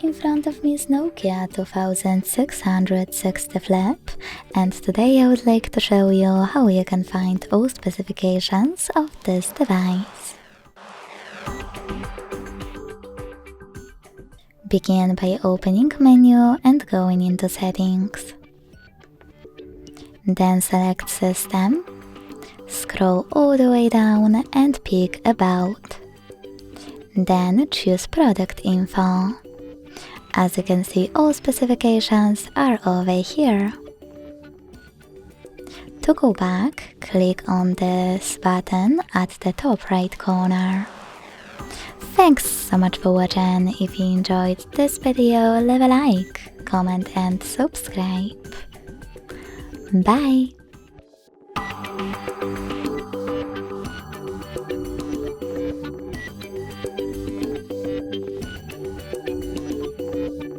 In front of me is Nokia 2660 Flip, and today I would like to show you how you can find all specifications of this device. Begin by opening menu and going into settings. Then select System, scroll all the way down and pick About. Then choose Product Info. As you can see, all specifications are over here. To go back, click on this button at the top right corner. Thanks so much for watching. If you enjoyed this video, leave a like, comment and subscribe. Bye!